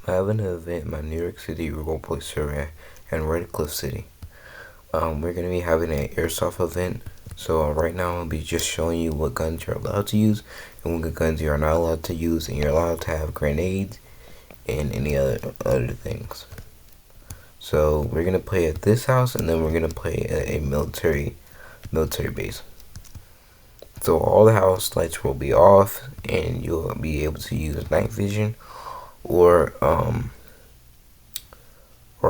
I'm having an event in my New York City Roleplay server and Redcliffe City. We're going to be having an Airsoft event. So right now I'll be just showing you what guns you're allowed to use and what guns you're not allowed to use, and you're allowed to have grenades and any other things. So we're going to play at this house, and then we're going to play at a military base. So all the house lights will be off, and you'll be able to use night vision or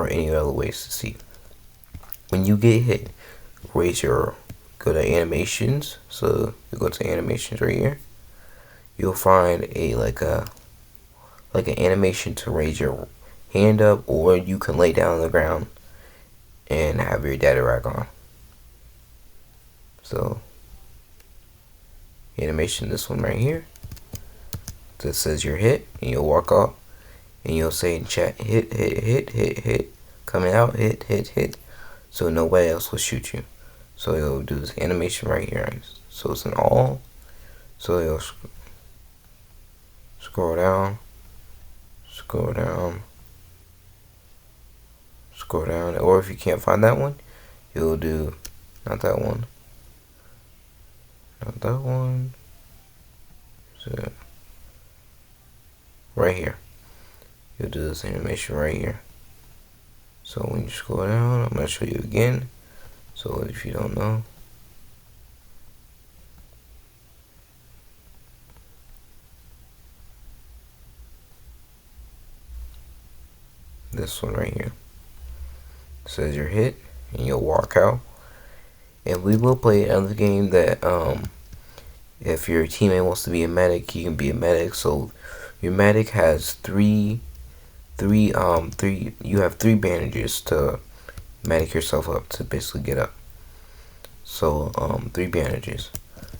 any other ways to see. When you get hit, go to animations. So you go to animations right here. You'll find an animation to raise your hand up, or you can lay down on the ground and have your data rack on. So animation, this one right here, that says you're hit, and you'll walk out and you'll say in chat, hit, coming out, hit, so nobody else will shoot you. So you'll do this animation right here. So it's an all. So you'll scroll down, or if you can't find that one, you'll do not that one. So right here, you'll do this animation right here. So when you scroll down, I'm going to show you again. So if you don't know, this one right here says you're hit, and you'll walk out. And we will play another game that if your teammate wants to be a medic, you can be a medic. So your medic has you have three bandages to medic yourself up, to basically get up. So 3 bandages.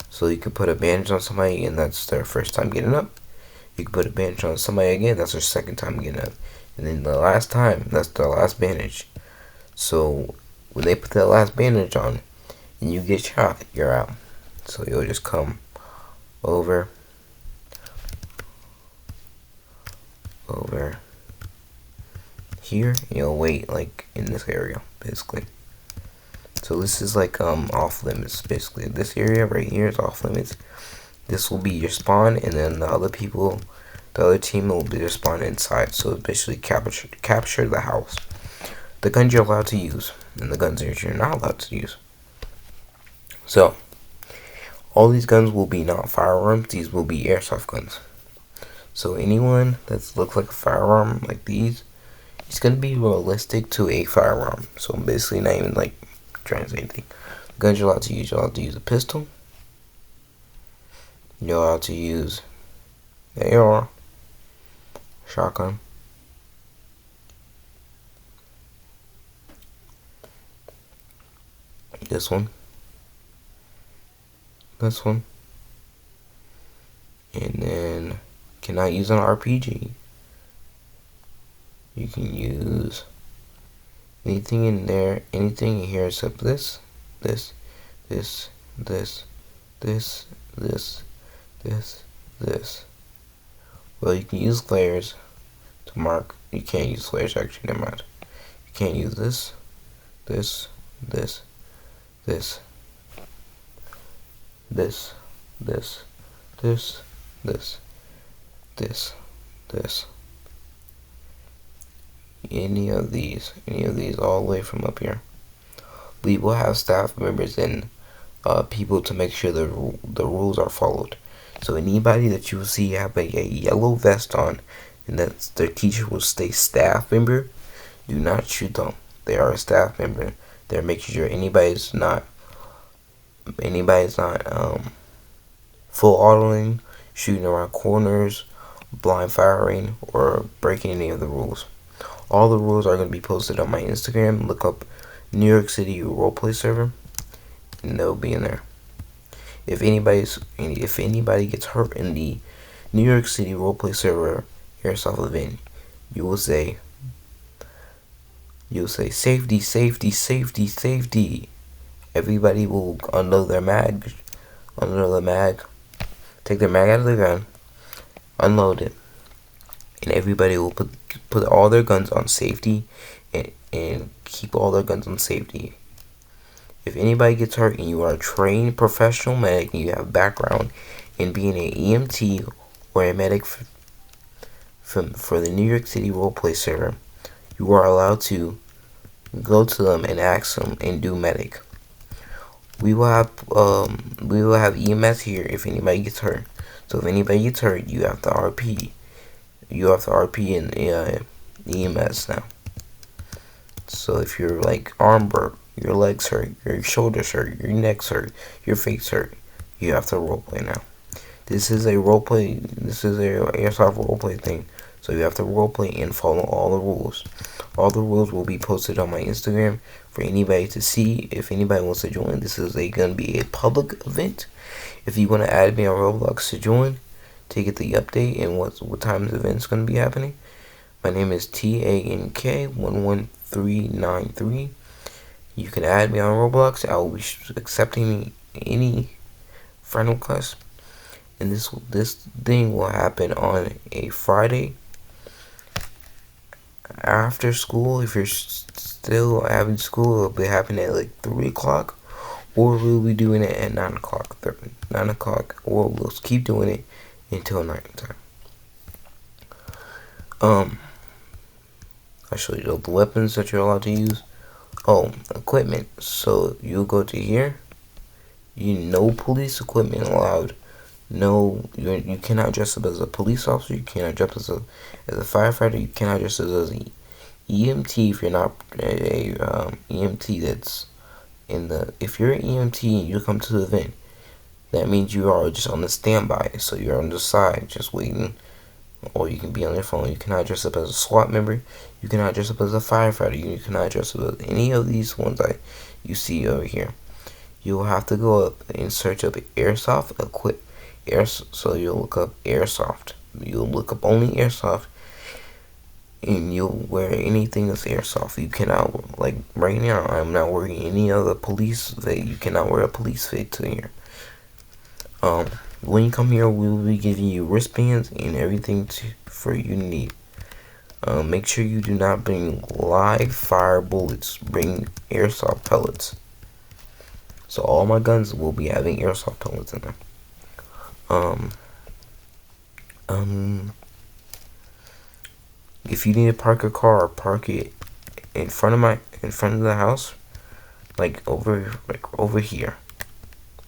So you can put a bandage on somebody, and that's their first time getting up. You can put a bandage on somebody again, that's their second time getting up. And then the last time, that's their last bandage. So when they put that last bandage on and you get shot, you're out. So you'll just come over here, and you'll wait like in this area basically. So this is like off limits basically. This area right here is off limits. This will be your spawn, and then the other team will be their spawn inside. So it's basically capture the house. The guns you're allowed to use and the guns that you're not allowed to use. So all these guns will be not firearms. These will be airsoft guns. So anyone that looks like a firearm like these, it's going to be realistic to a firearm. So I'm basically not even like trying to say anything. The guns you're allowed to use a pistol. You're allowed to use the AR, shotgun, this one, and then cannot use an RPG. You can use anything in there, anything in here except this. Well, you can use flares to mark. You can't use flares, actually, never mind. You can't use this. Any of these all the way from up here. We will have staff members and people to make sure the rules are followed. So anybody that you will see have a yellow vest on, and that their teacher will stay staff member, do not shoot them. They are a staff member. They're making sure anybody's not full autoing, shooting around corners, blind firing, or breaking any of the rules. All the rules are going to be posted on my Instagram. Look up New York City Roleplay server, and they'll be in there. If anybody gets hurt in the New York City Roleplay server airsoft event, you will say safety. Everybody will unload their mag, take their mag out of the gun, unload it, and everybody will put all their guns on safety, and keep all their guns on safety. If anybody gets hurt and you are a trained professional medic and you have background in being an EMT or a medic for the New York City Roleplay server, you are allowed to go to them and ask them and do medic. We will have EMS here if anybody gets hurt. So if anybody gets hurt, you have to RP. You have to RP in EMS now. So if you're like arm broke, your legs hurt, your shoulders hurt, your neck's hurt, your face hurt, you have to roleplay now. This is a roleplay. This is a Airsoft roleplay thing. So you have to roleplay and follow all the rules. All the rules will be posted on my Instagram for anybody to see. If anybody wants to join, this is gonna be a public event. If you want to add me on Roblox to join, to get the update and what time the event's gonna be happening, my name is TANK11393. You can add me on Roblox. I will be accepting any friend request. And this thing will happen on a Friday after school. If you're still having school, it'll be happening at like 3 o'clock, or we'll be doing it at 9 o'clock, or we'll keep doing it until night time. I'll show you the weapons that you're allowed to use. Equipment. So you'll go to here. No police equipment allowed. No, you cannot dress up as a police officer. You cannot dress as a firefighter. You cannot dress as an EMT if you're not a EMT that's in the. If you're an EMT and you come to the event, that means you are just on the standby. So you're on the side, just waiting, or you can be on your phone. You cannot dress up as a SWAT member. You cannot dress up as a firefighter. You cannot dress up as any of these ones that you see over here. You'll have to go up and search up Airsoft equip. So you'll look up Airsoft. You'll look up only Airsoft, and you'll wear anything that's Airsoft. You cannot, like right now, I'm not wearing any other police fit. You cannot wear a police fit to here. When you come here, we will be giving you wristbands and everything for you need. Make sure you do not bring live fire bullets. Bring Airsoft pellets. So all my guns will be having Airsoft pellets in them. If you need to park a car, park it in front of the house, like over here.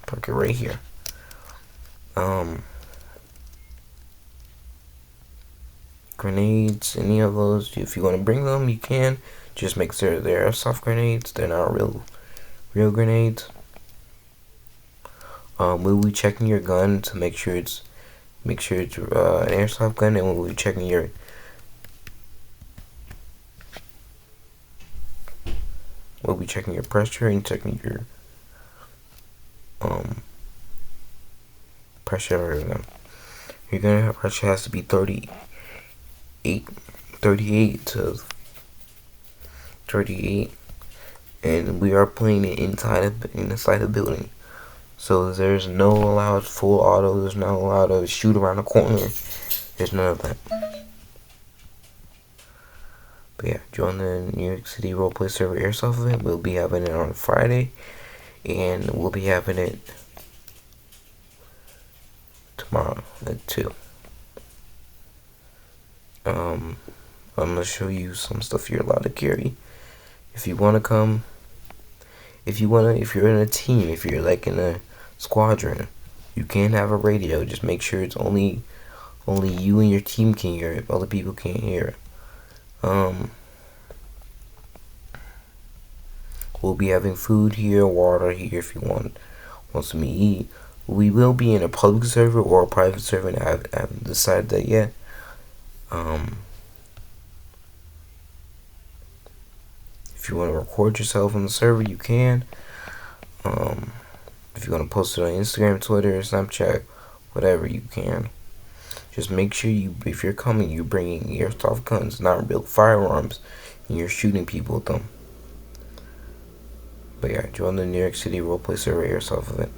Park it right here. Grenades, any of those, if you want to bring them, you can. Just make sure they're Airsoft grenades. They're not real grenades. We'll be checking your gun to make sure it's an Airsoft gun, and we'll be checking your pressure and checking your pressure of them. Your gun pressure has to be 38 to 38, and we are playing it inside the building. So there's no allowed full auto. There's not allowed to shoot around the corner. There's none of that. But yeah, join the New York City Roleplay Server Airsoft event. We'll be having it on Friday, and we'll be having it tomorrow at 2. I'm gonna show you some stuff you're allowed to carry. If you wanna come, if you're in a team, if you're like in a squadron, you can have a radio. Just make sure it's only you and your team can hear it. Other people can't hear it. We'll be having food here, water here if you want some to eat. We will be in a public server or a private server, and I haven't decided that yet. If you want to record yourself on the server, you can. If you want to post it on Instagram, Twitter, Snapchat, whatever, you can. Just make sure if you're coming, you're bringing airsoft guns, not real firearms, and you're shooting people with them. But yeah, join the New York City Roleplay Server Airsoft event.